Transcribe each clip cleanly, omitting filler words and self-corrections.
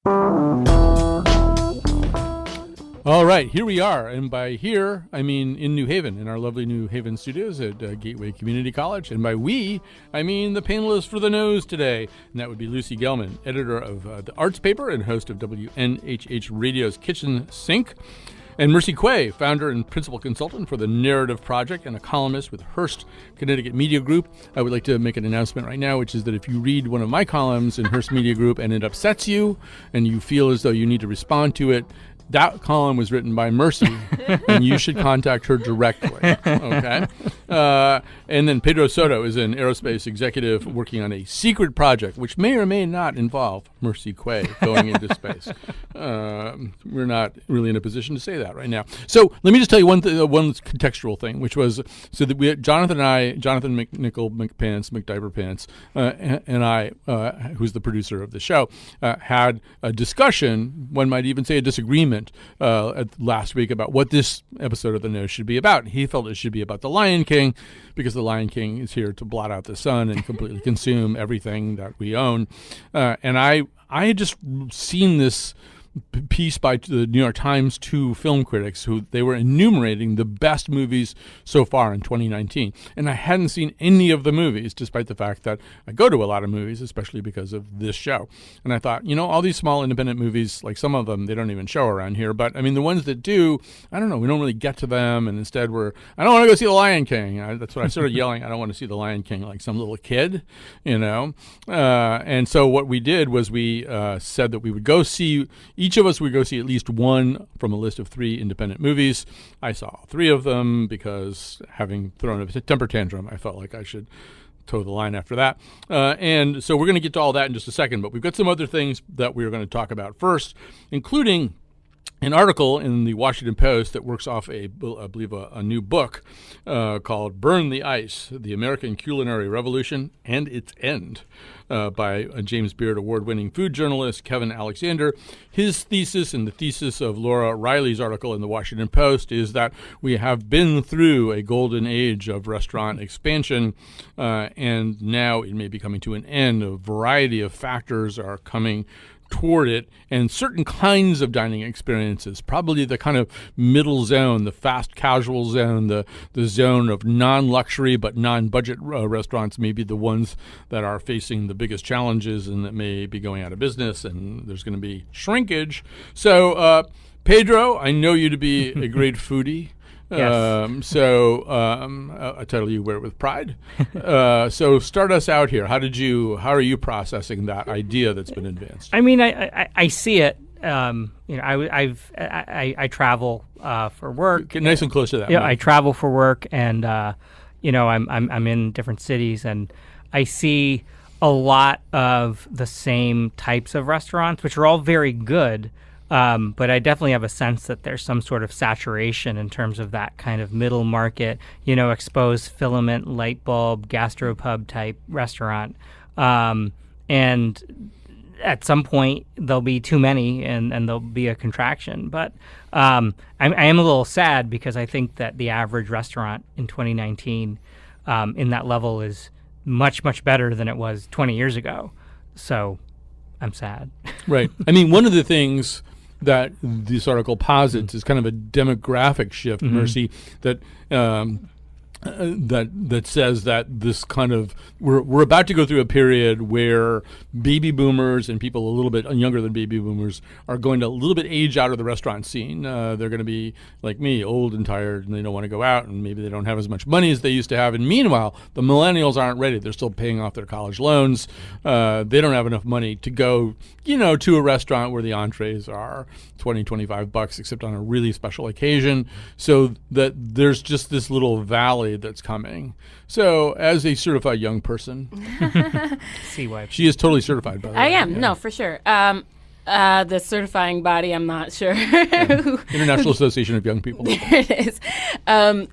All right, here we are. And by here, I mean in New Haven, in our lovely New Haven studios at Gateway Community College. And by we, I mean the panelist for the nose today. And that would be Lucy Gelman, editor of the Arts Paper and host of WNHH Radio's Kitchen Sink. And Mercy Quay, founder and principal consultant for the Narrative Project and a columnist with Hearst Connecticut Media Group. I would like to make an announcement right now, which is that if you read one of my columns in Hearst Media Group and it upsets you and you feel as though you need to respond to it, that column was written by Mercy, and you should contact her directly, okay? And then Pedro Soto is an aerospace executive working on a secret project, which may or may not involve Mercy Quay going into space. We're not really in a position to say that right now. So let me just tell you one contextual thing, which was, so that we had Jonathan McNichol McDiaper Pants, and I, who's the producer of the show, had a discussion, one might even say a disagreement, last week about what this episode of The Nose should be about. He felt it should be about the Lion King because the Lion King is here to blot out the sun and completely consume everything that we own. And I had just seen this piece by the New York Times, two film critics, who they were enumerating the best movies so far in 2019. And I hadn't seen any of the movies, despite the fact that I go to a lot of movies, especially because of this show. And I thought, all these small independent movies, like some of them, they don't even show around here. But I mean, the ones that do, I don't know, we don't really get to them. And instead I don't want to go see the Lion King. That's what I started yelling. I don't want to see the Lion King like some little kid, And so what we did was we said that we would go see, each of us would go see at least one from a list of 3 independent movies. I saw 3 of them because, having thrown a temper tantrum, I felt like I should toe the line after that. And so we're going to get to all that in just a second, but we've got some other things that we're going to talk about first, including an article in the Washington Post that works off I believe a new book called Burn the Ice, The American Culinary Revolution and Its End, by James Beard award-winning food journalist Kevin Alexander. His thesis and the thesis of Laura Riley's article in the Washington Post is that we have been through a golden age of restaurant expansion, and now it may be coming to an end. A variety of factors are coming toward it, and certain kinds of dining experiences, probably the kind of middle zone, the fast casual zone, the zone of non-luxury but non-budget restaurants, may be the ones that are facing the biggest challenges and that may be going out of business, and there's going to be shrinkage. So, Pedro, I know you to be a great foodie. Yes. A title you wear with pride. So start us out here. How are you processing that idea that's been advanced? I mean, I see it. I travel for work. Get nice and close to that. Yeah, I travel for work, and I'm in different cities, and I see a lot of the same types of restaurants, which are all very good. But I definitely have a sense that there's some sort of saturation in terms of that kind of middle market, exposed filament, light bulb, gastropub type restaurant. And at some point there'll be too many and there'll be a contraction. But I am a little sad because I think that the average restaurant in 2019 in that level is much, much better than it was 20 years ago. So I'm sad. Right. I mean, one of the things that this article posits is kind of a demographic shift, Mercy, that that says that this kind of we're about to go through a period where baby boomers and people a little bit younger than baby boomers are going to a little bit age out of the restaurant scene. They're going to be like me, old and tired, and they don't want to go out, and maybe they don't have as much money as they used to have. And meanwhile, the millennials aren't ready. They're still paying off their college loans. They don't have enough money to go, to a restaurant where the entrees are $20-25, except on a really special occasion. So that there's just this little valley that's coming. So as a certified young person, she is totally certified, by the way. I am, no, for sure. The certifying body, I'm not sure. International Association of Young People. There it is.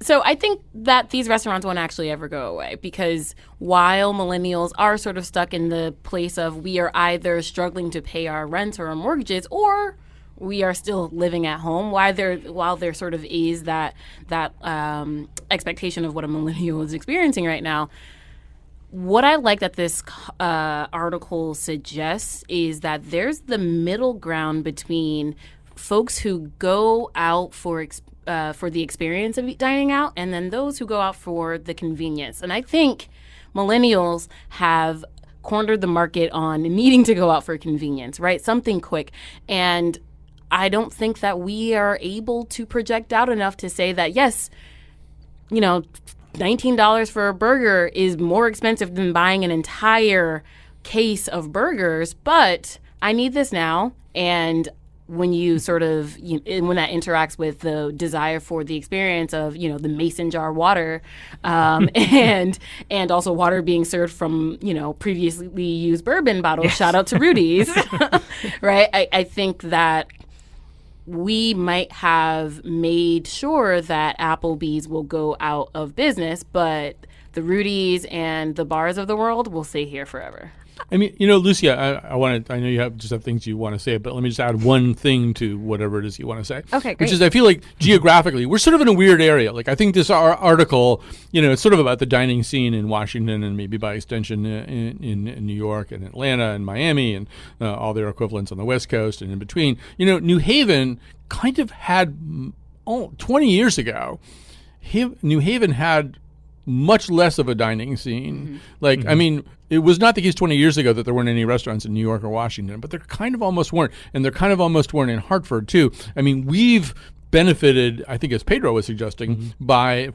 So I think that these restaurants won't actually ever go away, because while millennials are sort of stuck in the place of we are either struggling to pay our rent or our mortgages, or we are still living at home, while there sort of is that expectation of what a millennial is experiencing right now, what I like that this article suggests is that there's the middle ground between folks who go out for the experience of dining out and then those who go out for the convenience. And I think millennials have cornered the market on needing to go out for convenience, right? Something quick. And I don't think that we are able to project out enough to say that, yes, you know, $19 for a burger is more expensive than buying an entire case of burgers, but I need this now. And when you sort of, when that interacts with the desire for the experience of, you know, the mason jar water, and also water being served from, you know, previously used bourbon bottles, shout out to Rudy's, right? I think that we might have made sure that Applebee's will go out of business, but the Rudy's and the bars of the world will stay here forever. I mean, you know, Lucia, I know you have things you want to say, but let me just add one thing to whatever it is you want to say. Okay, great. Which is, I feel like geographically, we're sort of in a weird area. Like, I think this article, you know, it's sort of about the dining scene in Washington and maybe by extension in New York and Atlanta and Miami and all their equivalents on the West Coast and in between. You know, New Haven kind of had, 20 years ago, New Haven had much less of a dining scene. Mm-hmm. Like, Mm-hmm. I mean, it was not the case 20 years ago that there weren't any restaurants in New York or Washington, but there kind of almost weren't. And there kind of almost weren't in Hartford, too. I mean, we've benefited, I think as Pedro was suggesting,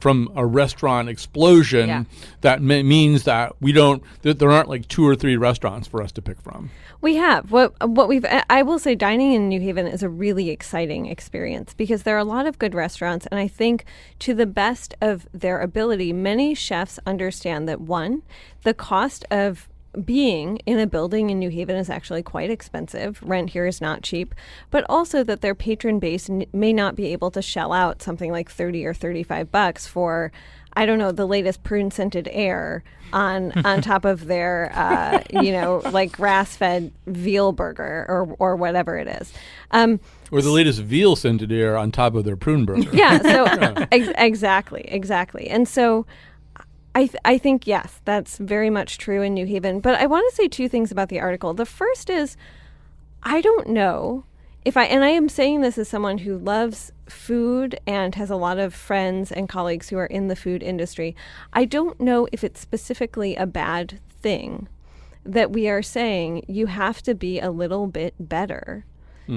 from a restaurant explosion that means that that there aren't like 2 or 3 restaurants for us to pick from. We have. I will say dining in New Haven is a really exciting experience because there are a lot of good restaurants. And I think to the best of their ability, many chefs understand that, one, the cost of being in a building in New Haven is actually quite expensive. Rent here is not cheap, but also that their patron base may not be able to shell out something like $30 or $35 for, I don't know, the latest prune scented air on top of their, like grass-fed veal burger or whatever it is. Or the latest veal scented air on top of their prune burger. Yeah, so exactly. And so I think, yes, that's very much true in New Haven. But I want to say 2 things about the article. The first is, I don't know and I am saying this as someone who loves food and has a lot of friends and colleagues who are in the food industry. I don't know if it's specifically a bad thing that we are saying you have to be a little bit better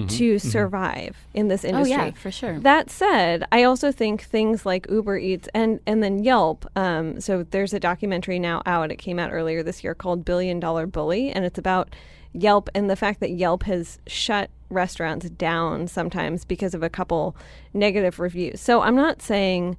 to survive in this industry. Oh, yeah, for sure. That said, I also think things like Uber Eats and then Yelp. So there's a documentary now out. It came out earlier this year called $1 Billion Bully, and it's about Yelp and the fact that Yelp has shut restaurants down sometimes because of a couple negative reviews. So I'm not saying,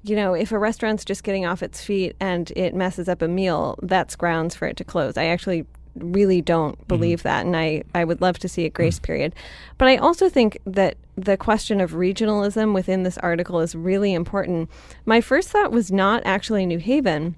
you know, if a restaurant's just getting off its feet and it messes up a meal, that's grounds for it to close. I actually really don't believe that, and I would love to see a grace period. But I also think that the question of regionalism within this article is really important. My first thought was not actually New Haven.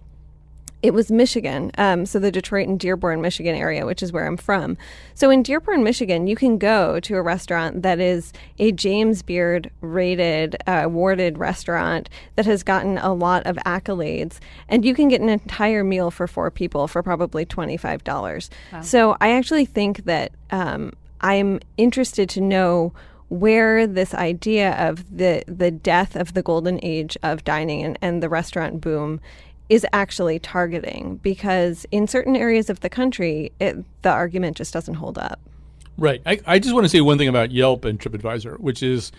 It was Michigan, so the Detroit and Dearborn, Michigan area, which is where I'm from. So in Dearborn, Michigan, you can go to a restaurant that is a James Beard rated, awarded restaurant that has gotten a lot of accolades, and you can get an entire meal for 4 people for probably $25. Wow. So I actually think that I'm interested to know where this idea of the death of the golden age of dining and the restaurant boom is actually targeting, because in certain areas of the country, the argument just doesn't hold up. Right. I just want to say one thing about Yelp and TripAdvisor, which is,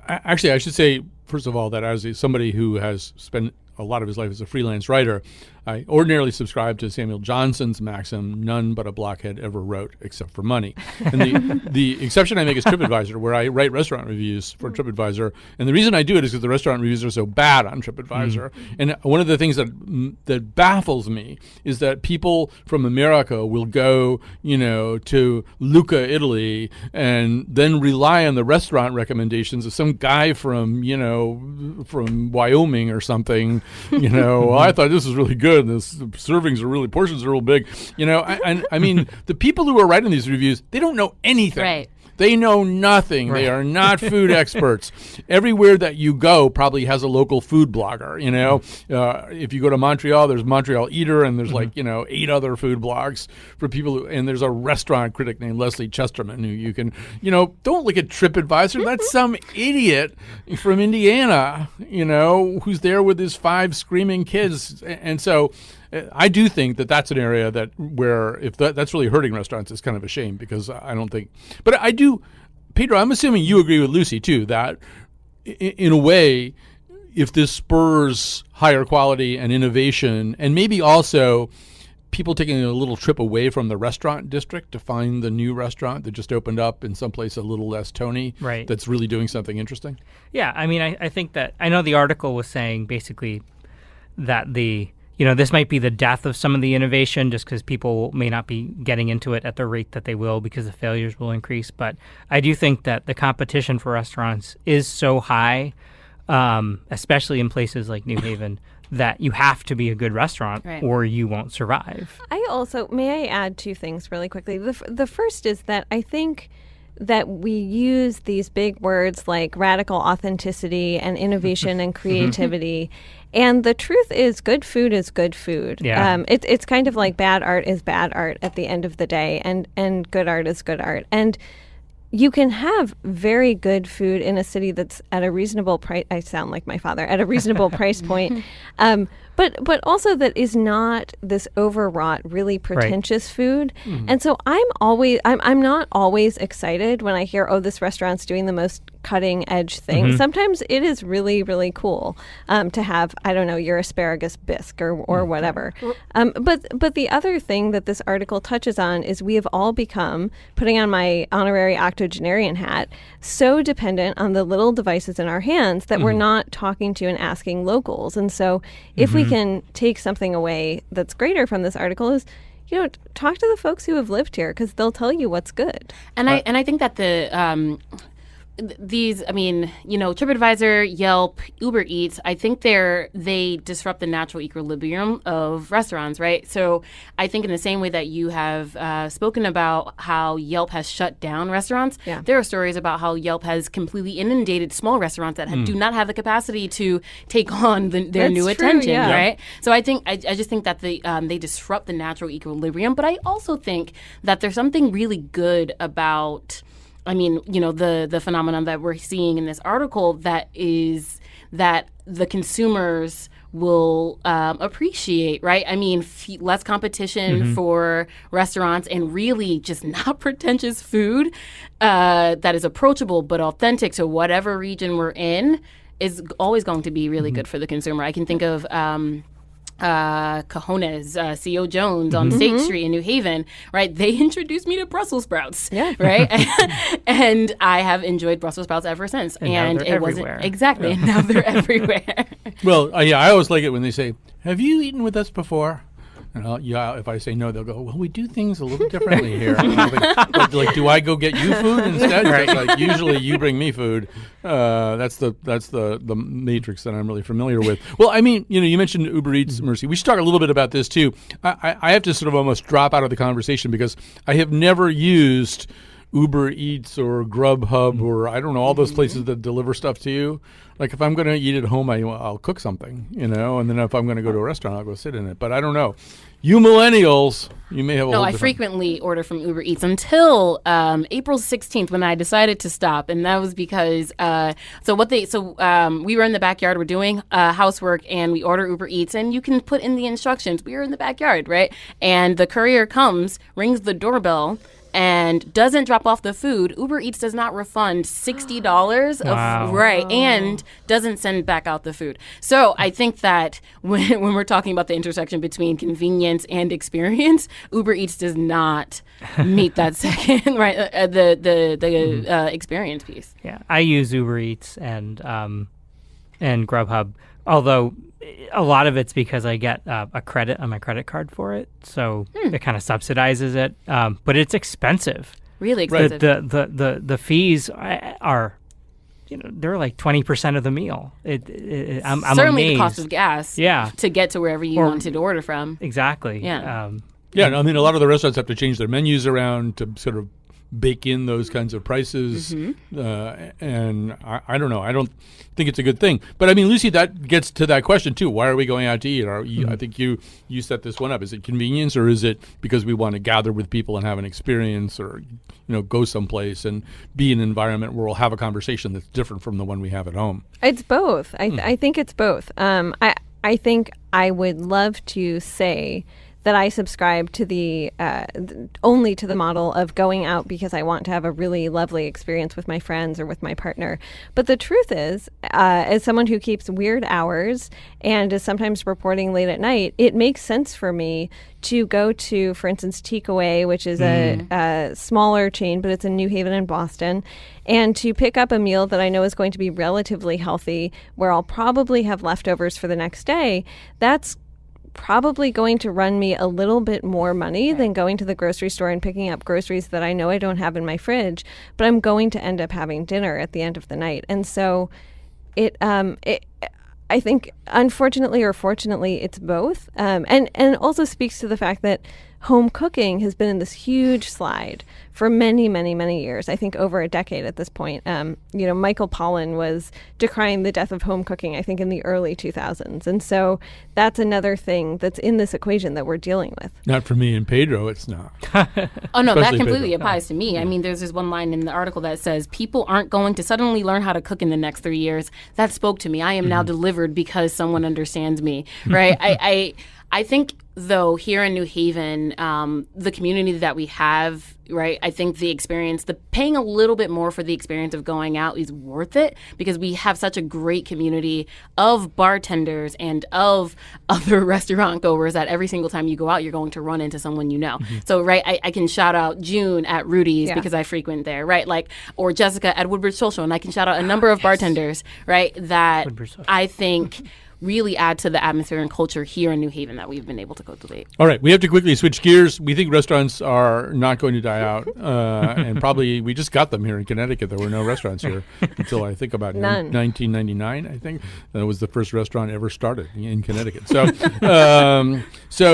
actually, I should say, first of all, that as somebody who has spent a lot of his life as a freelance writer, I ordinarily subscribe to Samuel Johnson's maxim, none but a blockhead ever wrote except for money. And the exception I make is TripAdvisor, where I write restaurant reviews for TripAdvisor. And the reason I do it is because the restaurant reviews are so bad on TripAdvisor. And one of the things that baffles me is that people from America will go, you know, to Lucca, Italy, and then rely on the restaurant recommendations of some guy from, you know, from Wyoming or something. You know, I thought this was really good. The servings are portions are real big. You know, I mean, the people who are writing these reviews, they don't know anything. Right. They know nothing. Right. They are not food experts. Everywhere that you go probably has a local food blogger. If you go to Montreal, there's Montreal Eater, and there's 8 other food blogs for people. And there's a restaurant critic named Leslie Chesterman who you can, don't look at TripAdvisor. That's some idiot from Indiana, who's there with his 5 screaming kids. And so I do think that that's an area where if that's really hurting restaurants, it's kind of a shame, because I don't think. But I do, Pedro, I'm assuming you agree with Lucy, too, that in a way, if this spurs higher quality and innovation, and maybe also people taking a little trip away from the restaurant district to find the new restaurant that just opened up in someplace a little less Tony, right, that's really doing something interesting. Yeah, I mean, I think that, I know the article was saying basically that this might be the death of some of the innovation, just because people may not be getting into it at the rate that they will, because the failures will increase. But I do think that the competition for restaurants is so high, especially in places like New Haven, that you have to be a good restaurant, right, or you won't survive. May I add 2 things really quickly? The first is that I think that we use these big words like radical authenticity and innovation and creativity. And the truth is, good food is good food. Yeah. It's kind of like bad art is bad art at the end of the day, and good art is good art. And you can have very good food in a city that's at a reasonable price. I sound like my father, at a reasonable price point. But also that is not this overwrought, really pretentious food. Mm-hmm. And so I'm not always excited when I hear, this restaurant's doing the most cutting edge thing. Mm-hmm. Sometimes it is really, really cool to have, I don't know, your asparagus bisque or whatever. But the other thing that this article touches on is we have all become, putting on my honorary octogenarian hat, so dependent on the little devices in our hands that we're not talking to and asking locals. And so if we can take something away that's greater from this article is, talk to the folks who have lived here, because they'll tell you what's good. And I think that TripAdvisor, Yelp, Uber Eats, I think they disrupt the natural equilibrium of restaurants, right? So I think in the same way that you have spoken about how Yelp has shut down restaurants, there are stories about how Yelp has completely inundated small restaurants that do not have the capacity to take on their new attention, right? So I just think that they disrupt the natural equilibrium, but I also think that there's something really good about the phenomenon that we're seeing in this article, that is that the consumers will appreciate, right? Less competition for restaurants, and really just not pretentious food that is approachable but authentic to whatever region we're in is always going to be really good for the consumer. I can think of Cajones, C.O. Jones on State Street in New Haven, right? They introduced me to Brussels sprouts, right? And I have enjoyed Brussels sprouts ever since. And it wasn't everywhere. Exactly, and now they're everywhere. Well, I always like it when they say, "Have you eaten with us before?" And if I say no, they'll go, "Well, we do things a little differently here." like, do I go get you food instead? Right. Like, usually you bring me food. That's the matrix that I'm really familiar with. Well, you mentioned Uber Eats, Mercy. We should talk a little bit about this too. I have to sort of almost drop out of the conversation because I have never used Uber Eats or Grubhub or I don't know, all those places that deliver stuff to you. Like, if I'm going to eat at home, I'll cook something, and then if I'm going to go to a restaurant, I'll go sit in it. But I don't know. You millennials, you may have a whole I frequently order from Uber Eats until April 16th when I decided to stop. And that was because, we were in the backyard, we're doing housework, and we order Uber Eats, and you can put in the instructions. We were in the backyard, right? And the courier comes, rings the doorbell, and doesn't drop off the food. Uber Eats does not refund $60 and doesn't send back out the food. So I think that when we're talking about the intersection between convenience and experience, Uber Eats does not meet that second, right? The experience piece. Yeah, I use Uber Eats and Grubhub, although a lot of it's because I get a credit on my credit card for it, so it kind of subsidizes it. But it's expensive. Really expensive. The fees are, they're like 20% of the meal. I'm certainly amazed. The cost of gas. To get to wherever you wanted to order from. Exactly. Yeah. A lot of the restaurants have to change their menus around to sort of bake in those kinds of prices. And I don't know. I don't think it's a good thing. But I mean, Lucy, that gets to that question too. Why are we going out to eat? I think you set this one up. Is it convenience, or is it because we want to gather with people and have an experience, or go someplace and be in an environment where we'll have a conversation that's different from the one we have at home? It's both. I think it's both. I think I would love to say that I subscribe to the only to the model of going out because I want to have a really lovely experience with my friends or with my partner. But the truth is, as someone who keeps weird hours and is sometimes reporting late at night, it makes sense for me to go to, for instance, Takeaway, which is a smaller chain, but it's in New Haven and Boston, and to pick up a meal that I know is going to be relatively healthy, where I'll probably have leftovers for the next day. That's probably going to run me a little bit more money than going to the grocery store and picking up groceries that I know I don't have in my fridge, but I'm going to end up having dinner at the end of the night. And so I think, unfortunately or fortunately, it's both, and also speaks to the fact that home cooking has been in this huge slide for many, many, many years. I think over a decade at this point. Michael Pollan was decrying the death of home cooking, I think, in the early 2000s. And so that's another thing that's in this equation that we're dealing with. Not for me and Pedro, it's not. Oh, no, that Especially completely Pedro. applies to me. I mean, there's this one line in the article that says, people aren't going to suddenly learn how to cook in the next 3 years. That spoke to me. I am now delivered because someone understands me, right? I think, though, here in New Haven, the community that we have, right, I think the experience, the paying a little bit more for the experience of going out is worth it, because we have such a great community of bartenders and of other restaurant goers that every single time you go out, you're going to run into someone you know. So, right, I can shout out June at Rudy's because I frequent there, right? Or Jessica at Woodbridge Social, and I can shout out a number of bartenders, right, that I think really add to the atmosphere and culture here in New Haven that we've been able to cultivate. All right, we have to quickly switch gears. We think restaurants are not going to die out, and probably we just got them here in Connecticut. There were no restaurants here until I think about 1999. I think that was the first restaurant ever started in Connecticut. So,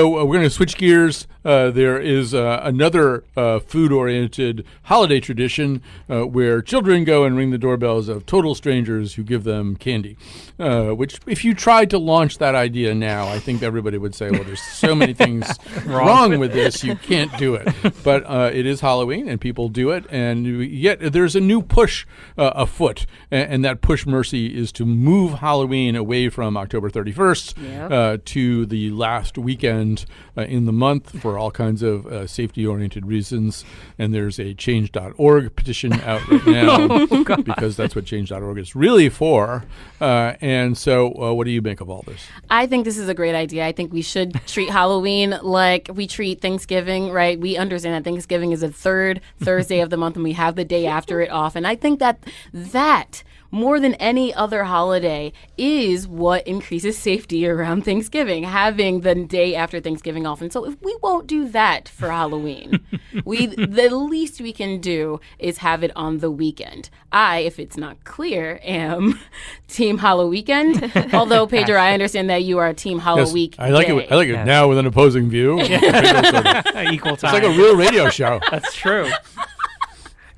we're going to switch gears. There is another food-oriented holiday tradition where children go and ring the doorbells of total strangers who give them candy, which if you tried to launch that idea now, I think everybody would say, well, there's so many things wrong with this, you can't do it. But it is Halloween, and people do it, and yet there's a new push afoot, and that push, Mercy, is to move Halloween away from October 31st to the last weekend in the month for all kinds of safety-oriented reasons. And there's a change.org petition out right now because that's what change.org is really for. And so what do you make of all this? I think this is a great idea. I think we should treat Halloween like we treat Thanksgiving, right? We understand that Thanksgiving is the third Thursday of the month, and we have the day after it off. And I think that more than any other holiday is what increases safety around Thanksgiving, having the day after Thanksgiving off. And so if we won't do that for Halloween, the least we can do is have it on the weekend. I, if it's not clear, am Team Hallow Weekend. Although, Pedro, I understand that you are Team Hallow Week. I like it. I like it now with an opposing view. Equal time. It's like a real radio show. That's true.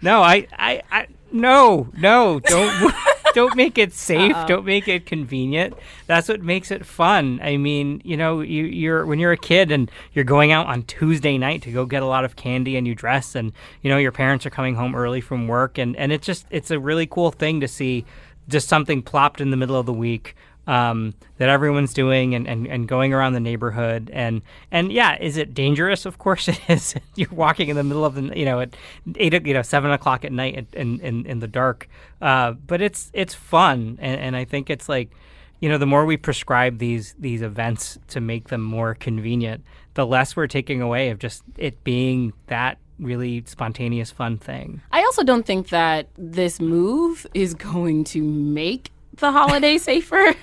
No, don't make it safe. Don't make it convenient. That's what makes it fun. I mean, you're when you're a kid and you're going out on Tuesday night to go get a lot of candy, and you dress, and your parents are coming home early from work, and it's a really cool thing to see just something plopped in the middle of the week that everyone's doing and going around the neighborhood. And yeah, is it dangerous? Of course it is. You're walking in the middle of the, at 7 o'clock at night in the dark. But it's fun. And I think it's like, the more we prescribe these events to make them more convenient, the less we're taking away of just it being that really spontaneous, fun thing. I also don't think that this move is going to make the holiday safer,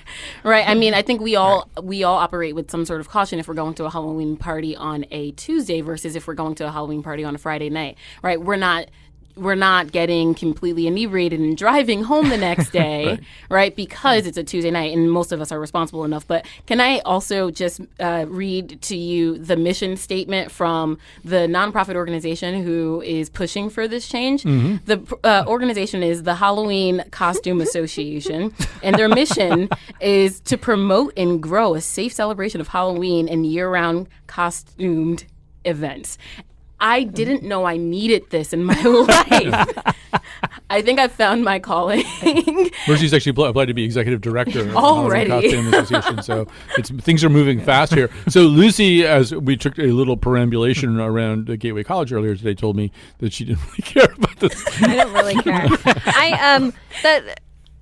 right? I mean, I think we all operate with some sort of caution if we're going to a Halloween party on a Tuesday versus if we're going to a Halloween party on a Friday night, right? We're not we're not getting completely inebriated and driving home the next day, right? Because it's a Tuesday night and most of us are responsible enough. But can I also just read to you the mission statement from the nonprofit organization who is pushing for this change? The organization is the Halloween Costume Association, and their mission is to promote and grow a safe celebration of Halloween and year-round costumed events. I didn't know I needed this in my life. I think I found my calling. Mercy's actually applied to be executive director already. of the Costume Association, so things are moving fast here. So Lucy, as we took a little perambulation around Gateway College earlier today, told me that she didn't really care about this. I don't really care.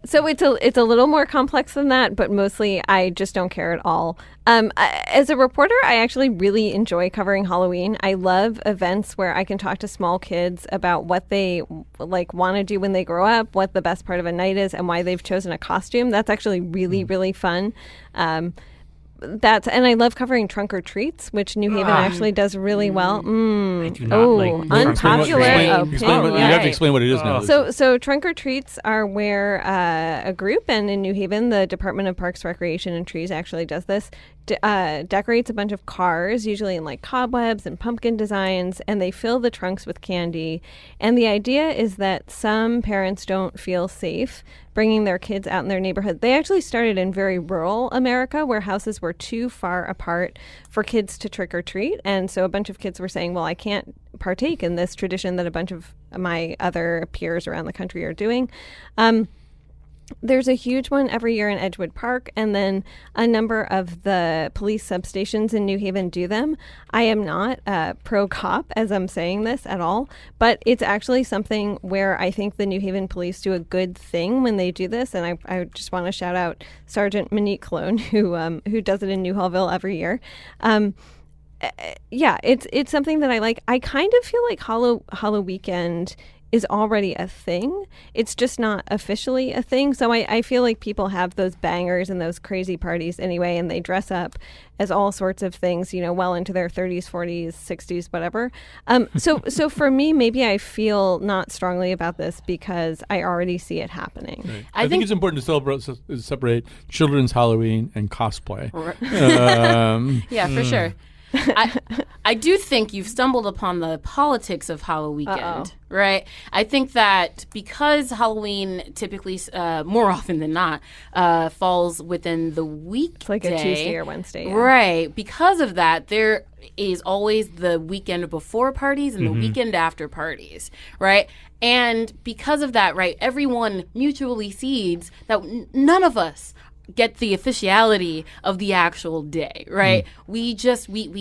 So it's a little more complex than that, but mostly I just don't care at all. As a reporter, I actually really enjoy covering Halloween. I love events where I can talk to small kids about what they want to do when they grow up, what the best part of a night is, and why they've chosen a costume. That's actually really, really fun. And I love covering trunk or treats, which New Haven actually does really well. I do not like unpopular opinion. You have to explain what it is now. So trunk or treats are where a group, and in New Haven, the Department of Parks, Recreation, and Trees actually does this, decorates a bunch of cars, usually in cobwebs and pumpkin designs, and they fill the trunks with candy. And the idea is that some parents don't feel safe bringing their kids out in their neighborhood. They actually started in very rural America where houses were too far apart for kids to trick or treat. And so a bunch of kids were saying, well, I can't partake in this tradition that a bunch of my other peers around the country are doing. There's a huge one every year in Edgewood Park, and then a number of the police substations in New Haven do them. I am not pro-cop as I'm saying this at all, but it's actually something where I think the New Haven police do a good thing when they do this, and I just want to shout out Sergeant Monique Clone, who does it in New Hallville every year. Yeah, it's something that I like. I kind of feel like Hollow Weekend is already a thing. It's just not officially a thing. So I feel like people have those bangers and those crazy parties anyway, and they dress up as all sorts of things, well into their 30s, 40s, 60s, whatever. So for me, maybe I feel not strongly about this because I already see it happening. Right. I think it's important to separate children's Halloween and cosplay. Yeah, for sure. I do think you've stumbled upon the politics of Halloween Weekend, right? I think that because Halloween typically, more often than not, falls within the weekday. It's like a Tuesday or Wednesday. Yeah. Right. Because of that, there is always the weekend before parties and the weekend after parties, right? And because of that, right, everyone mutually cedes that none of us get the officiality of the actual day, right? We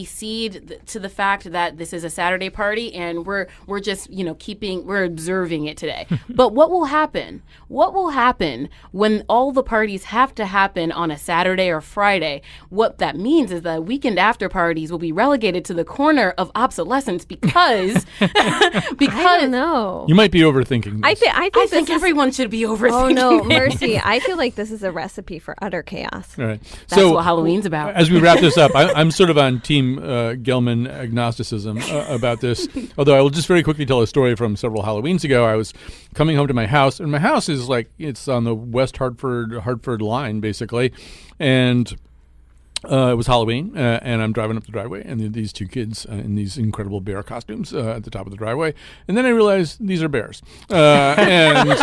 cede to the fact that this is a Saturday party and we're just, we're observing it today. But what will happen? What will happen when all the parties have to happen on a Saturday or Friday? What that means is that weekend after parties will be relegated to the corner of obsolescence because I don't know. You might be overthinking this. I think everyone should be overthinking. Oh no, Mercy! I feel like this is a recipe for utter chaos. All right. That's what Halloween's about. As we wrap this up, I'm sort of on Team Gelman agnosticism about this. Although I will just very quickly tell a story from several Halloweens ago. I was coming home to my house, and my house is it's on the West Hartford line, basically, and it was Halloween, and I'm driving up the driveway, and there are these two kids in these incredible bear costumes at the top of the driveway. And then I realized these are bears. And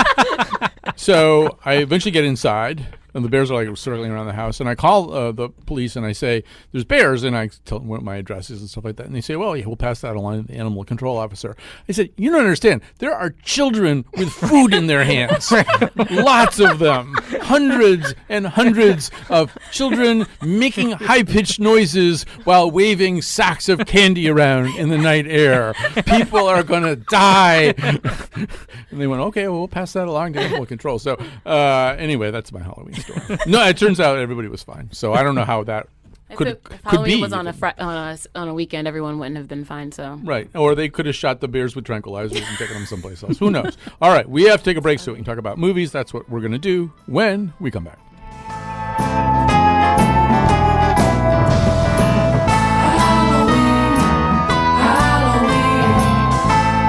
so I eventually get inside, and the bears are circling around the house. And I call the police, and I say, there's bears, and I tell them what my address is and stuff like that. And they say, well, yeah, we'll pass that along to the animal control officer. I said, you don't understand. There are children with food in their hands. Lots of them. Hundreds and hundreds of children making high-pitched noises while waving sacks of candy around in the night air. People are going to die. And they went, okay, well, we'll pass that along to animal control. So anyway, that's my Halloween story. No, it turns out everybody was fine. So I don't know how that could Halloween be. was on a weekend, everyone wouldn't have been fine. So right, or they could have shot the bears with tranquilizers and taken them someplace else. Who knows? All right, we have to take a break so we can talk about movies. That's what we're going to do when we come back. Halloween,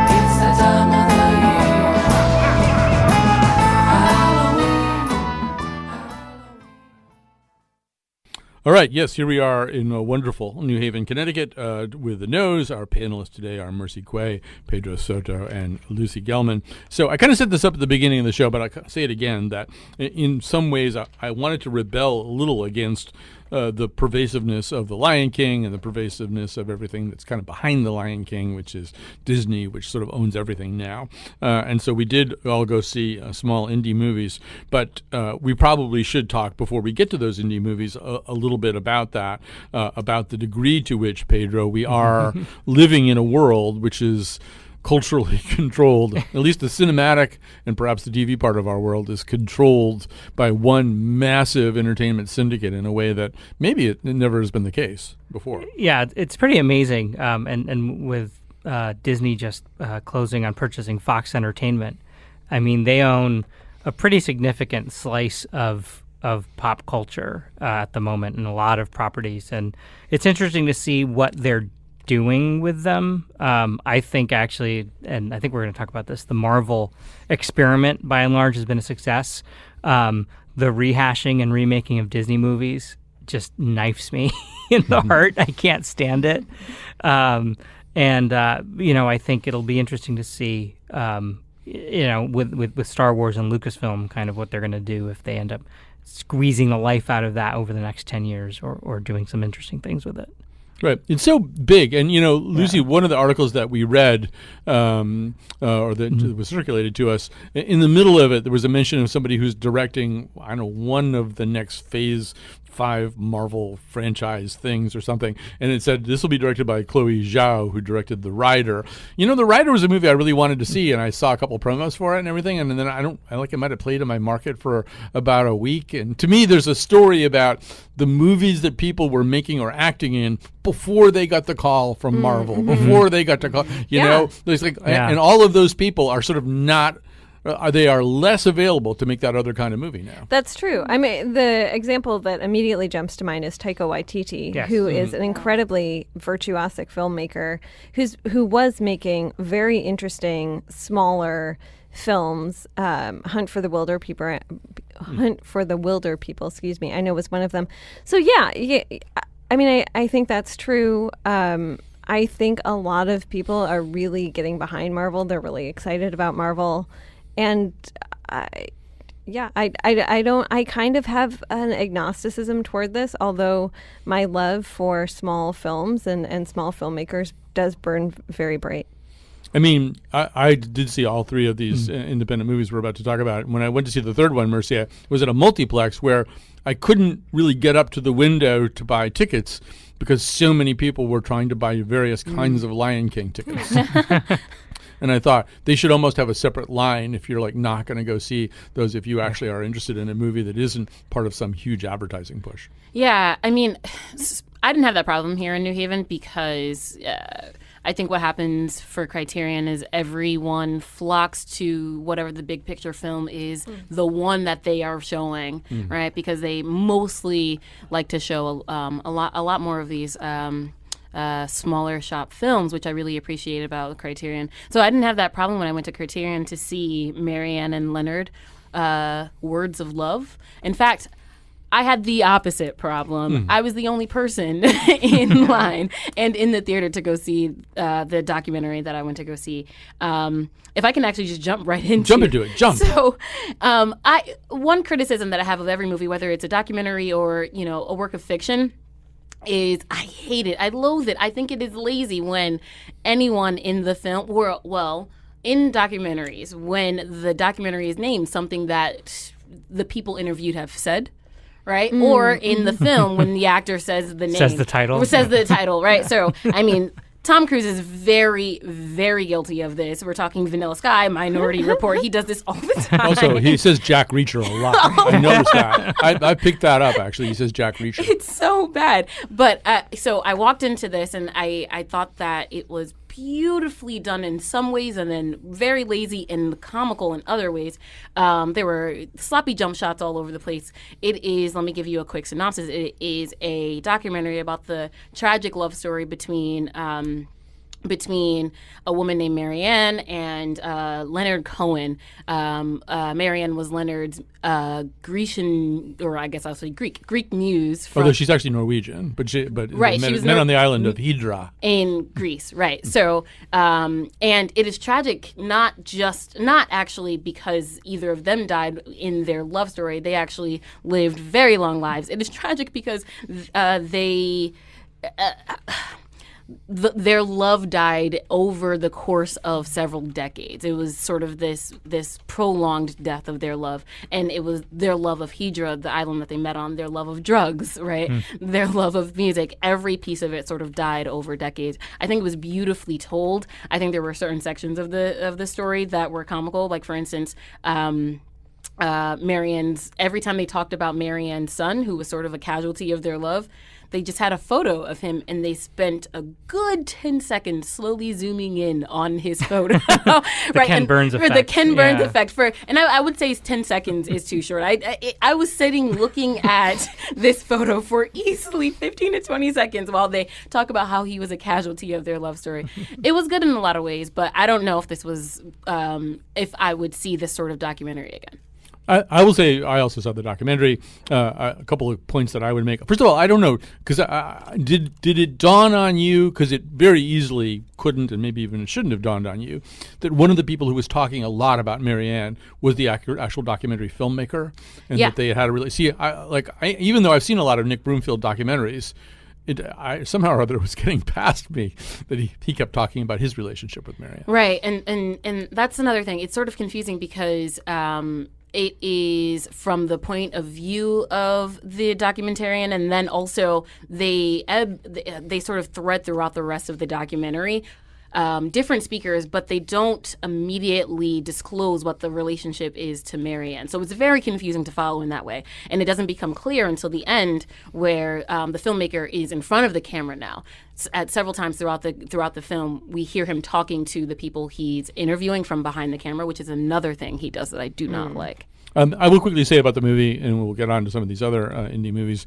it's that time of the year. All right, yes, here we are in wonderful New Haven, Connecticut, with the nose. Our panelists today are Mercy Quay, Pedro Soto, and Lucy Gelman. So I kind of set this up at the beginning of the show, but I'll say it again, that in some ways I wanted to rebel a little against the pervasiveness of The Lion King and the pervasiveness of everything that's kind of behind The Lion King, which is Disney, which sort of owns everything now. And so we did all go see small indie movies, but we probably should talk before we get to those indie movies a little bit about that, about the degree to which, Pedro, we are living in a world which is culturally controlled. At least the cinematic and perhaps the TV part of our world is controlled by one massive entertainment syndicate in a way that maybe it never has been the case before. Yeah, it's pretty amazing. And with Disney just closing on purchasing Fox Entertainment, I mean, they own a pretty significant slice of pop culture at the moment and a lot of properties. And it's interesting to see what they're doing with them. I think actually, and I think we're going to talk about this, the Marvel experiment by and large has been a success. The rehashing and remaking of Disney movies just knifes me in the heart. I can't stand it. I think it'll be interesting to see, with Star Wars and Lucasfilm, kind of what they're going to do if they end up squeezing the life out of that over the next 10 years or doing some interesting things with it. Right. It's so big. And, Lucy, one of the articles that we read or that was circulated to us, in the middle of it, there was a mention of somebody who's directing, one of the next Phase 5 Marvel franchise things or something. And it said this will be directed by Chloe Zhao, who directed The Rider. The Rider was a movie I really wanted to see, and I saw a couple promos for it and everything. And then it might have played in my market for about a week. And to me, there's a story about the movies that people were making or acting in before they got the call from Marvel, before they got the call, there's and all of those people are sort of not, they are less available to make that other kind of movie now. That's true. I mean, the example that immediately jumps to mind is Taika Waititi, who is an incredibly virtuosic filmmaker who was making very interesting, smaller films. Hunt for the Wilder People, excuse me, I know was one of them. So I mean, I think that's true. I think a lot of people are really getting behind Marvel. They're really excited about Marvel. And I kind of have an agnosticism toward this, although my love for small films and small filmmakers does burn very bright. I mean, I did see all three of these independent movies we're about to talk about. When I went to see the third one, Mercy, I was at a multiplex where I couldn't really get up to the window to buy tickets because so many people were trying to buy various kinds of Lion King tickets. And I thought they should almost have a separate line if you're not going to go see those, if you actually are interested in a movie that isn't part of some huge advertising push. Yeah, I mean, I didn't have that problem here in New Haven because I think what happens for Criterion is everyone flocks to whatever the big picture film is, the one that they are showing, right? Because they mostly like to show a lot more of these smaller shop films, which I really appreciate about Criterion. So I didn't have that problem when I went to Criterion to see Marianne and Leonard, Words of Love. In fact, I had the opposite problem. I was the only person in line and in the theater to go see the documentary that I went to go see. If I can actually just jump into it. So one criticism that I have of every movie, whether it's a documentary or a work of fiction, is I hate it. I loathe it. I think it is lazy when anyone in the film, in documentaries, when the documentary is named something that the people interviewed have said, right? Or in the film when the actor says the name. Says the title. Or says the title, right? So, I mean, Tom Cruise is very, very guilty of this. We're talking Vanilla Sky, Minority Report. He does this all the time. Also, he says Jack Reacher a lot. I noticed that. I picked that up, actually. He says Jack Reacher. It's so bad. But so I walked into this and I thought that it was beautifully done in some ways and then very lazy and comical in other ways. There were sloppy jump shots all over the place. It is, let me give you a quick synopsis. It is a documentary about the tragic love story between between a woman named Marianne and Leonard Cohen. Marianne was Leonard's Grecian, or I guess I'll say Greek muse. Although she's actually Norwegian, but right, met, she was met on the island of Hydra in Greece, right? So, and it is tragic, not actually because either of them died in their love story. They actually lived very long lives. It is tragic because their love died over the course of several decades. It was sort of this prolonged death of their love, and it was their love of Hydra, the island that they met on, their love of drugs, right? Their love of music. Every piece of it sort of died over decades. I think it was beautifully told. I think there were certain sections of the story that were comical, like for instance. Marianne's, every time they talked about Marianne's son, who was sort of a casualty of their love, they just had a photo of him and they spent a good 10 seconds slowly zooming in on his photo. The Ken Burns effect. The Ken Burns effect. And I would say 10 seconds is too short. I was sitting looking at this photo for easily 15 to 20 seconds while they talk about how he was a casualty of their love story. It was good in a lot of ways, but I don't know if this was, if I would see this sort of documentary again. I will say I also saw the documentary. A couple of points that I would make. First of all, I don't know, because did it dawn on you, because it very easily couldn't and maybe even it shouldn't have dawned on you, that one of the people who was talking a lot about Marianne was the actual documentary filmmaker, and that they had a really even though I've seen a lot of Nick Broomfield documentaries, I somehow or other was getting past me that he kept talking about his relationship with Marianne. Right, and that's another thing. It's sort of confusing because it is from the point of view of the documentarian, and then also they sort of thread throughout the rest of the documentary different speakers, but they don't immediately disclose what the relationship is to Marianne. So it's very confusing to follow in that way. And it doesn't become clear until the end, where the filmmaker is in front of the camera now. At several times throughout the film, we hear him talking to the people he's interviewing from behind the camera, which is another thing he does that I do not like. I will quickly say about the movie, and we'll get on to some of these other indie movies,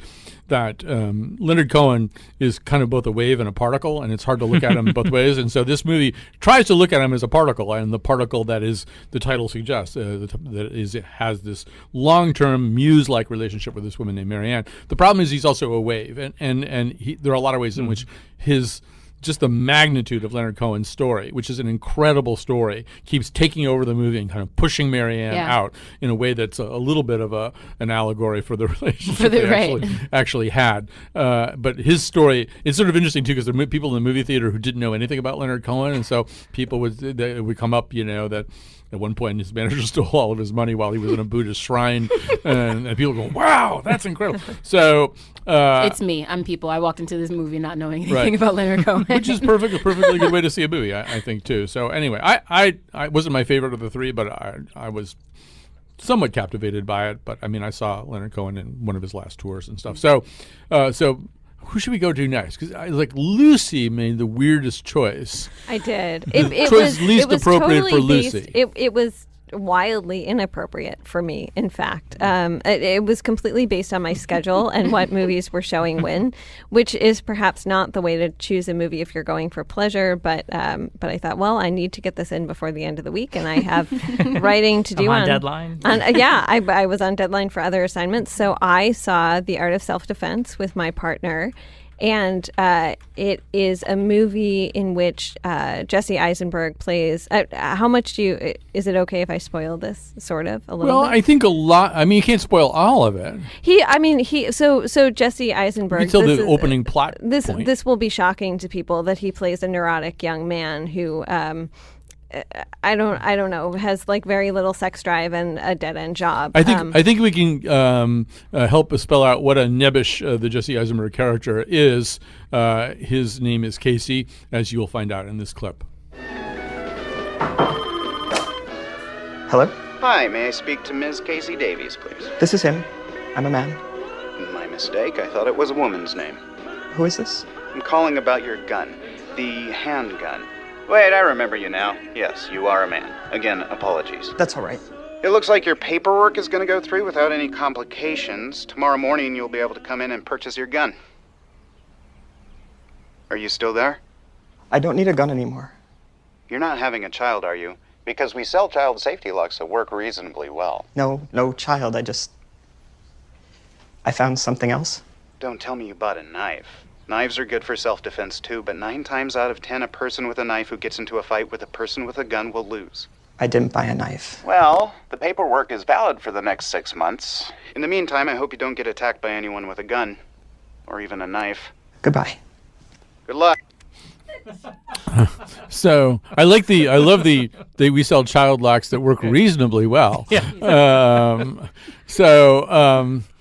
that Leonard Cohen is kind of both a wave and a particle, and it's hard to look at him both ways. And so this movie tries to look at him as a particle, and the particle that is the title suggests, it has this long-term muse-like relationship with this woman named Marianne. The problem is he's also a wave, and there are a lot of ways in which just the magnitude of Leonard Cohen's story, which is an incredible story, keeps taking over the movie and kind of pushing Marianne out in a way that's a little bit of an allegory for the relationship they actually had. But his story, it's sort of interesting too, because there are people in the movie theater who didn't know anything about Leonard Cohen, and so people would come up, that at one point his manager stole all of his money while he was in a Buddhist shrine, and people go, "Wow, that's incredible!" So it's me. I'm people. I walked into this movie not knowing anything about Leonard Cohen, which is a perfectly good way to see a movie, I think too. So anyway, I wasn't my favorite of the three, but I was somewhat captivated by it. But I mean, I saw Leonard Cohen in one of his last tours and stuff. So who should we go to next? Because Lucy made the weirdest choice. I did. It was least appropriate totally for Lucy. It was wildly inappropriate for me, in fact. It was completely based on my schedule and what movies were showing when, which is perhaps not the way to choose a movie if you're going for pleasure, but I thought, well, I need to get this in before the end of the week, and I have writing to do on deadline. I was on deadline for other assignments, so I saw The Art of Self-Defense with my partner. And it is a movie in which Jesse Eisenberg plays. How much is it okay if I spoil this? Sort of a little. Well, bit? I think a lot. I mean, you can't spoil all of it. So Jesse Eisenberg. You can tell the opening plot. This will be shocking to people that he plays a neurotic young man who. I don't know, has very little sex drive and a dead end job. I think we can help spell out what a nebbish the Jesse Eisenberg character is. His name is Casey, as you will find out in this clip. Hello? Hi, may I speak to Ms. Casey Davies, please? This is him. I'm a man. My mistake. I thought it was a woman's name. Who is this? I'm calling about your gun. The handgun. Wait, I remember you now. Yes, you are a man. Again, apologies. That's all right. It looks like your paperwork is going to go through without any complications. Tomorrow morning, you'll be able to come in and purchase your gun. Are you still there? I don't need a gun anymore. You're not having a child, are you? Because we sell child safety locks that work reasonably well. No child. I found something else. Don't tell me you bought a knife. Knives are good for self-defense too, but 9 times out of 10, a person with a knife who gets into a fight with a person with a gun will lose. I didn't buy a knife. Well, the paperwork is valid for the next 6 months. In the meantime, I hope you don't get attacked by anyone with a gun. Or even a knife. Goodbye. Good luck. So I love the we sell child locks that work reasonably well. Yeah.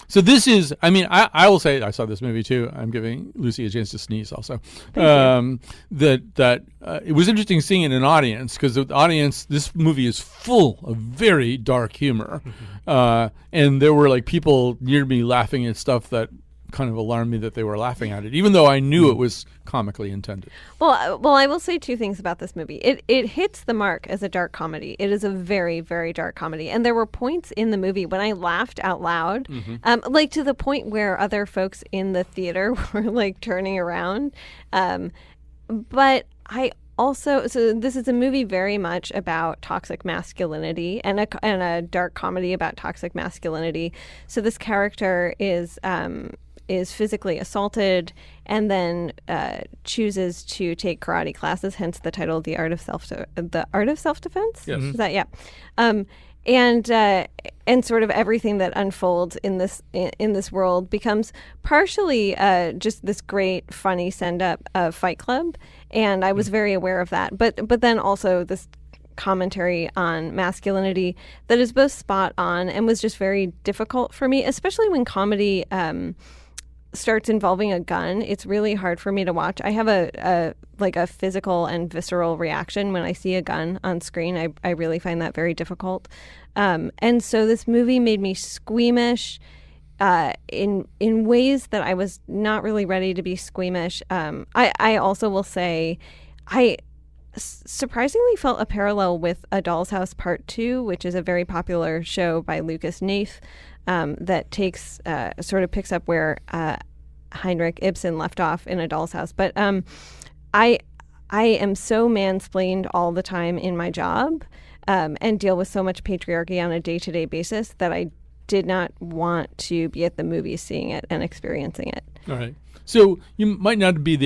So this is, I mean, I will say, I saw this movie too. I'm giving Lucy a chance to sneeze also. It was interesting seeing it in an audience, because the audience, this movie is full of very dark humor. And there were like people near me laughing at stuff that kind of alarmed me that they were laughing at it, even though I knew it was comically intended. Well, I will say 2 things about this movie. It hits the mark as a dark comedy. It is a very, very dark comedy. And there were points in the movie when I laughed out loud, like to the point where other folks in the theater were like turning around. But I also, so this is a movie very much about toxic masculinity, and a dark comedy about toxic masculinity. So this character is physically assaulted and then chooses to take karate classes, hence the title, The Art of Self-Defense? Yes. Is that, yeah. And sort of everything that unfolds in this world becomes partially just this great funny send-up of Fight Club, and I was very aware of that. But then also this commentary on masculinity that is both spot on and was just very difficult for me, especially when comedy starts involving a gun. It's really hard for me to watch. I have a physical and visceral reaction when I see a gun on screen. I really find that very difficult. And so this movie made me squeamish in ways that I was not really ready to be squeamish. I also will say I surprisingly felt a parallel with A Doll's House Part 2, which is a very popular show by Lucas Neath, that takes sort of picks up where Heinrich Ibsen left off in A Doll's House. But I am so mansplained all the time in my job, and deal with so much patriarchy on a day-to-day basis that I did not want to be at the movies seeing it and experiencing it. All right. So you might not be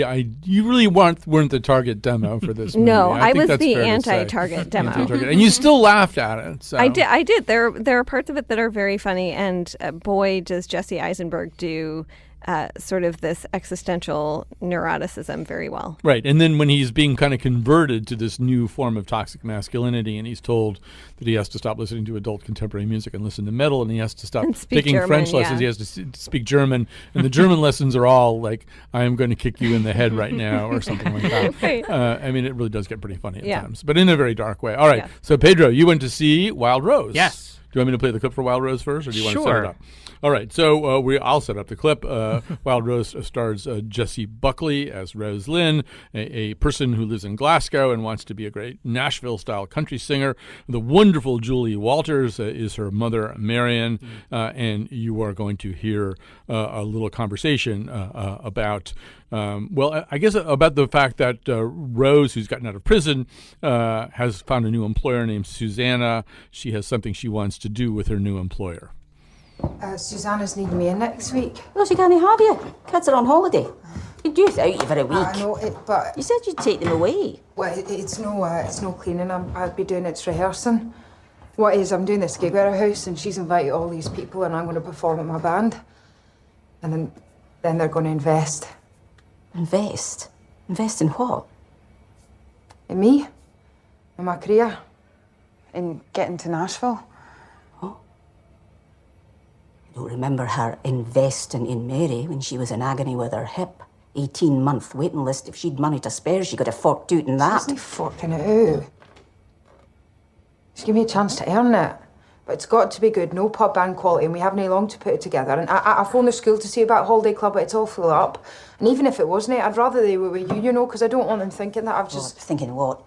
you really weren't the target demo for this movie. No, I think was that's the fair to say. anti-target demo. Anti-target. And you still laughed at it. So. I did. There are parts of it that are very funny, and boy, does Jesse Eisenberg do sort of this existential neuroticism very well. Right. And then when he's being kind of converted to this new form of toxic masculinity, and he's told that he has to stop listening to adult contemporary music and listen to metal, and he has to stop taking German, French lessons, he has to speak German, and the German lessons are all like, I am going to kick you in the head right now, or something like that. Right. I mean, it really does get pretty funny at times, but in a very dark way. All right. Yeah. So Pedro, you went to see Wild Rose. Yes. Do you want me to play the clip for Wild Rose first, or do you want to set Sure. it up? All right, so I'll set up the clip. Wild Rose stars Jessie Buckley as Rose Lynn, a person who lives in Glasgow and wants to be a great Nashville-style country singer. The wonderful Julie Walters is her mother, Marion, and you are going to hear a little conversation about, I guess about the fact that Rose, who's gotten out of prison, has found a new employer named Susanna. She has something she wants to do with her new employer. Susanna's needing me in next week. Well, she can't have you. Kids are on holiday. You'd do without you for a week. I know it, but You said you'd take them away. well, it's no cleaning. I'd be doing it's rehearsing. What is, I'm doing this gig at her house, and she's invited all these people, and I'm going to perform with my band, and then they're going to invest Invest? Invest in what? in me, in my career, in getting to Nashville. I don't remember her investing in Mary when she was in agony with her hip. 18-month waiting list. If she'd money to spare, she could have forked out in that. She's not forking it out. Just give me a chance to earn it. But it's got to be good, no pub band quality, and we haven't any long to put it together. And I phoned the school to see about Holiday Club, but it's all full up. And even if it wasn't, I'd rather they were with you, because I don't want them thinking that I've just... Thinking what?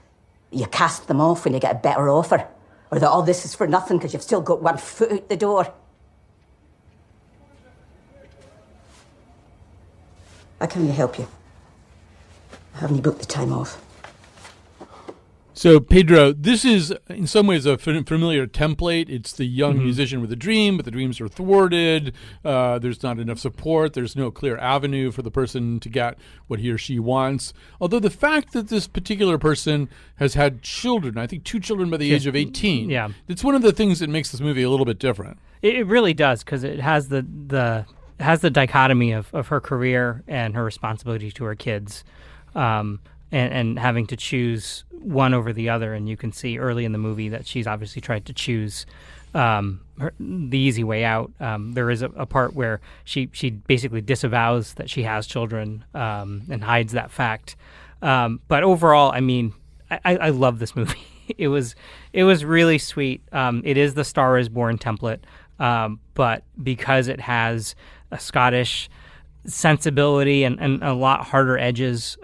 You cast them off when you get a better offer? Or that all this is for nothing because you've still got one foot out the door? How can we help you? Haven't you booked the time off? So, Pedro, this is in some ways a familiar template. It's the young musician with a dream, but the dreams are thwarted. There's not enough support. There's no clear avenue for the person to get what he or she wants. Although the fact that this particular person has had children, I think 2 children by the age of 18, it's one of the things that makes this movie a little bit different. It really does, because it has the dichotomy of her career and her responsibility to her kids. And having to choose one over the other. And you can see early in the movie that she's obviously tried to choose the easy way out. There is a part where she basically disavows that she has children and hides that fact. But overall, I mean, I love this movie. It was really sweet. It is the Star is Born template, but because it has a Scottish sensibility and a lot harder edges,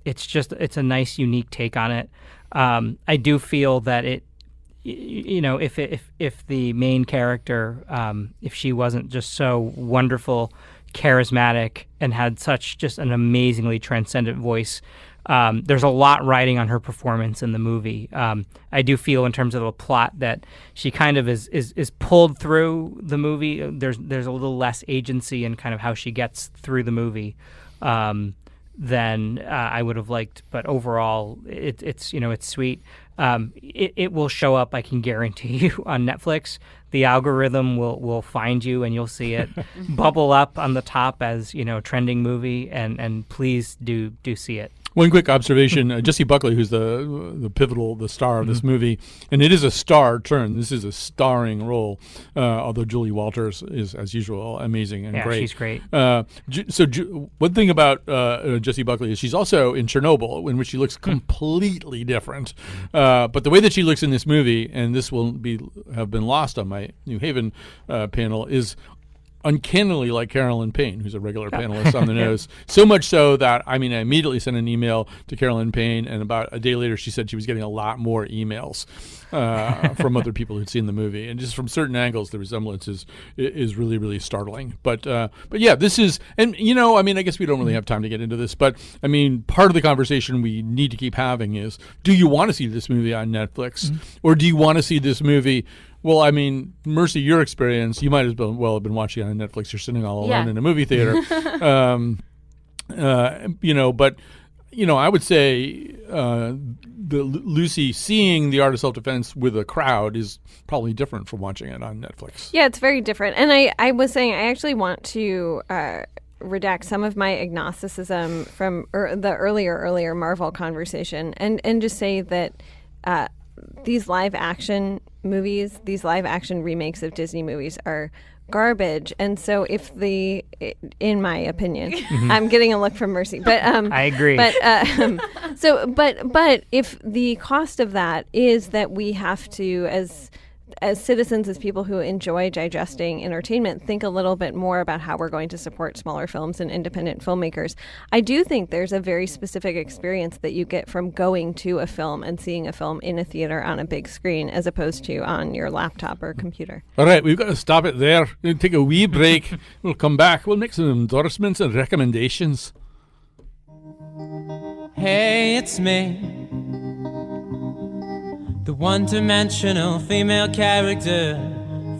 it's a nice, unique take on it. I do feel that if the main character, if she wasn't just so wonderful, charismatic, and had such just an amazingly transcendent voice, there's a lot riding on her performance in the movie. I do feel in terms of the plot that she kind of is pulled through the movie. There's a little less agency in kind of how she gets through the movie than I would have liked. But overall, it's sweet. It will show up, I can guarantee you, on Netflix. The algorithm will find you, and you'll see it bubble up on the top as trending movie. And please do see it. One quick observation: Jessie Buckley, who's the star of this movie, and it is a star turn. This is a starring role, although Julie Walters is, as usual, amazing and great. Yeah, she's great. One thing about Jessie Buckley is she's also in Chernobyl, in which she looks completely different. But the way that she looks in this movie, and this will have been lost on my New Haven panel, is uncannily like Carolyn Payne, who's a regular panelist on the nose. So much so that, I immediately sent an email to Carolyn Payne, and about a day later she said she was getting a lot more emails from other people who'd seen the movie. And just from certain angles, the resemblance is really, really startling. But yeah, this is, and I guess we don't really have time to get into this, but part of the conversation we need to keep having is, do you want to see this movie on Netflix? Or do you want to see this movie? Well, Mercy, your experience, you might as well have been watching it on Netflix. You're sitting all alone in a movie theater. But I would say Lucy seeing The Art of Self-Defense with a crowd is probably different from watching it on Netflix. Yeah, it's very different. And I was saying I actually want to redact some of my agnosticism from the earlier Marvel conversation and just say that these live action movies, these live action remakes of Disney movies are garbage. And so in my opinion, I'm getting a look from Mercy, but I agree. But but if the cost of that is that we have to, as citizens, as people who enjoy digesting entertainment, think a little bit more about how we're going to support smaller films and independent filmmakers. I do think there's a very specific experience that you get from going to a film and seeing a film in a theater on a big screen as opposed to on your laptop or computer. All right, we've got to stop it there. We'll take a wee break. We'll come back. We'll make some endorsements and recommendations. Hey, it's me, the one-dimensional female character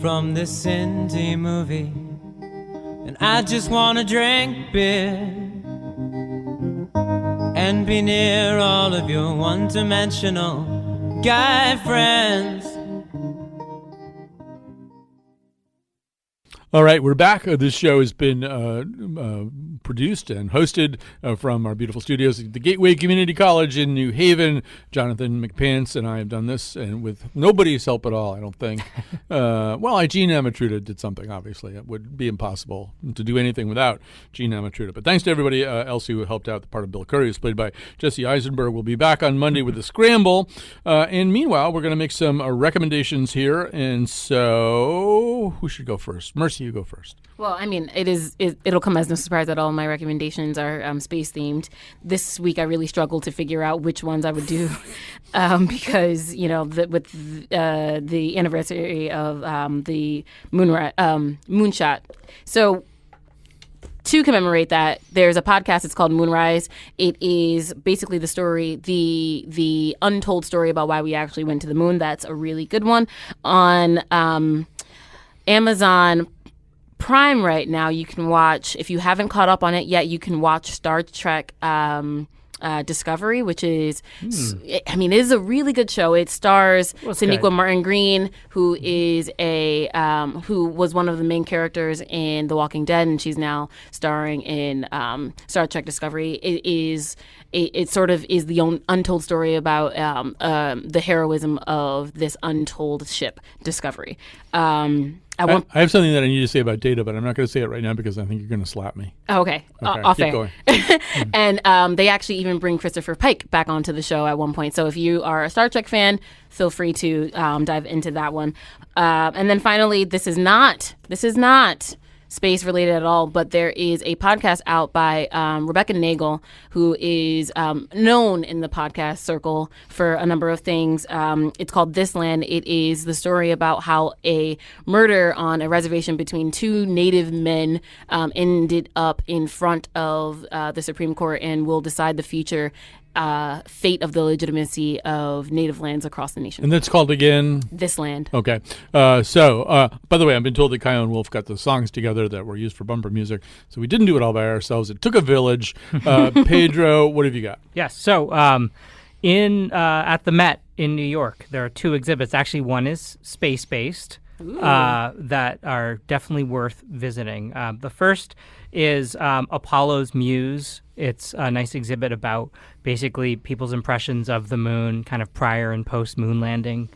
from this indie movie. And I just want to drink beer and be near all of your one-dimensional guy friends. All right, we're back. This show has been produced and hosted from our beautiful studios at the Gateway Community College in New Haven. Jonathan McPants and I have done this, and with nobody's help at all, I don't think. Gene Amatruda did something, obviously. It would be impossible to do anything without Gene Amatruda. But thanks to everybody else who helped out. The part of Bill Curry is played by Jesse Eisenberg. We'll be back on Monday with The Scramble. And meanwhile, we're going to make some recommendations here. And so, who should go first? Mercy, you go first. Well, it'll come as no surprise that all my recommendations are space themed. This week, I really struggled to figure out which ones I would do because with the anniversary of the moonshot. So to commemorate that, there's a podcast. It's called Moonrise. It is basically the story, the untold story about why we actually went to the moon. That's a really good one. On Amazon Prime right now, you can watch, if you haven't caught up on it yet, you can watch Star Trek Discovery, which is, I mean, it is a really good show. It stars Sonequa Martin Green, who is who was one of the main characters in The Walking Dead, and she's now starring in Star Trek Discovery. It sort of is the untold story about the heroism of this untold ship, Discovery. I have something that I need to say about Data, but I'm not going to say it right now because I think you're going to slap me. Okay. Off keep air. going. And they actually even bring Christopher Pike back onto the show at one point. So if you are a Star Trek fan, feel free to dive into that one. And then finally, this is not space related at all, but there is a podcast out by Rebecca Nagel, who is known in the podcast circle for a number of things. It's called This Land. It is the story about how a murder on a reservation between two Native men ended up in front of the Supreme Court and will decide the future fate of the legitimacy of native lands across the nation. And that's called again? This Land. Okay. So, by the way, I've been told that Kyle and Wolf got the songs together that were used for bumper music. So we didn't do it all by ourselves. It took a village. Pedro, what have you got? Yes. So at the Met in New York, there are two exhibits. Actually, one is space-based that are definitely worth visiting. The first is Apollo's Muse. It's a nice exhibit about basically people's impressions of the moon kind of prior and post moon landing,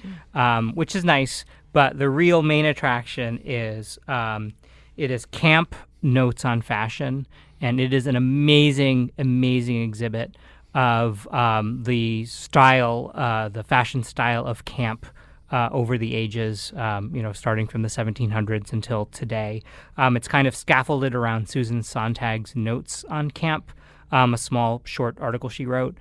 which is nice. But the real main attraction is it is Camp Notes on Fashion, and it is an amazing, amazing exhibit of the style, the fashion style of camp over the ages, starting from the 1700s until today. It's kind of scaffolded around Susan Sontag's Notes on Camp, a small, short article she wrote.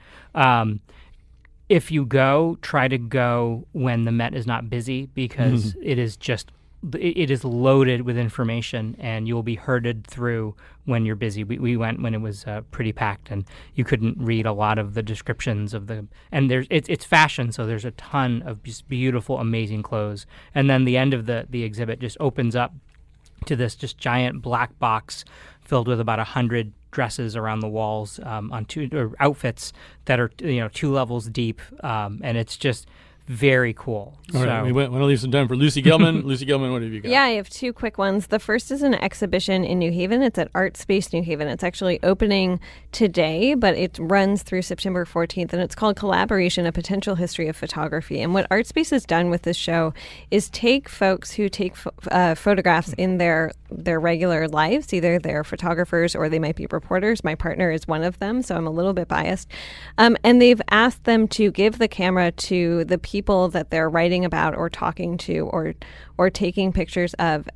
If you go, try to go when the Met is not busy, because it is loaded with information, and you'll be herded through when you're busy. We went when it was pretty packed, and you couldn't read a lot of the descriptions of the. And it's fashion, so there's a ton of just beautiful, amazing clothes. And then the end of the exhibit just opens up to this just giant black box filled with about 100 dresses around the walls on outfits that are 2 levels deep, and it's just very cool. All right, we want to leave some time for Lucy Gelman. Lucy Gelman, what have you got? Yeah, I have 2 quick ones. The first is an exhibition in New Haven. It's at Art Space New Haven. It's actually opening today, but it runs through September 14th, and it's called Collaboration, A Potential History of Photography. And what Art Space has done with this show is take folks who take photographs in their regular lives. Either they're photographers or they might be reporters. My partner is one of them, so I'm a little bit biased. And they've asked them to give the camera to the people that they're writing about or talking to or taking pictures of,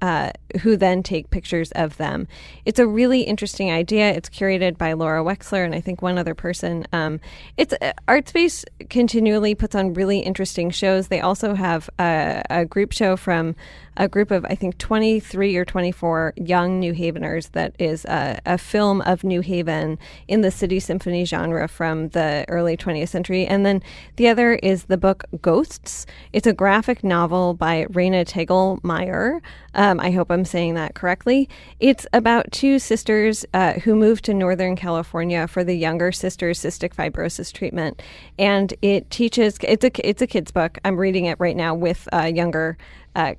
who then take pictures of them. It's a really interesting idea. It's curated by Laura Wexler and I think one other person. ArtSpace continually puts on really interesting shows. They also have a group show from a group of, I think, 23 or 24 young New Haveners that is a film of New Haven in the city symphony genre from the early 20th century. And then the other is the book Ghosts. It's a graphic novel by Raina Tegelmeier. I hope I'm saying that correctly. It's about 2 sisters who moved to Northern California for the younger sister's cystic fibrosis treatment. And it teaches, it's a kid's book. I'm reading it right now with a younger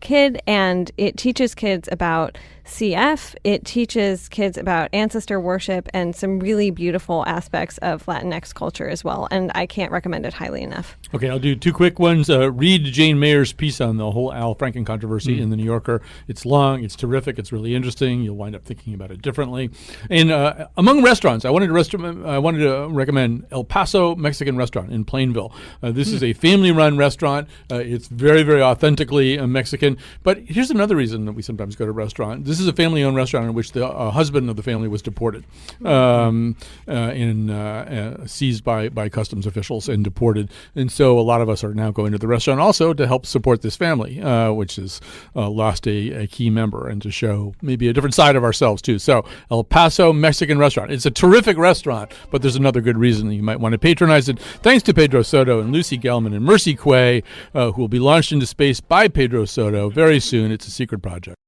kid, and it teaches kids about CF. It teaches kids about ancestor worship and some really beautiful aspects of Latinx culture as well. And I can't recommend it highly enough. Okay, I'll do 2 quick ones. Read Jane Mayer's piece on the whole Al Franken controversy in the New Yorker. It's long, it's terrific, it's really interesting. You'll wind up thinking about it differently. And among restaurants, I wanted to recommend El Paso Mexican Restaurant in Plainville. This is a family-run restaurant. It's very, very authentically Mexican Mexican. But here's another reason that we sometimes go to a restaurant. This is a family-owned restaurant in which the husband of the family was deported, seized by customs officials and deported. And so a lot of us are now going to the restaurant also to help support this family, which has lost a key member, and to show maybe a different side of ourselves too. So El Paso Mexican restaurant. It's a terrific restaurant, but there's another good reason that you might want to patronize it. Thanks to Pedro Soto and Lucy Gelman and Mercy Quay, who will be launched into space by Pedro Soto very soon. It's a secret project.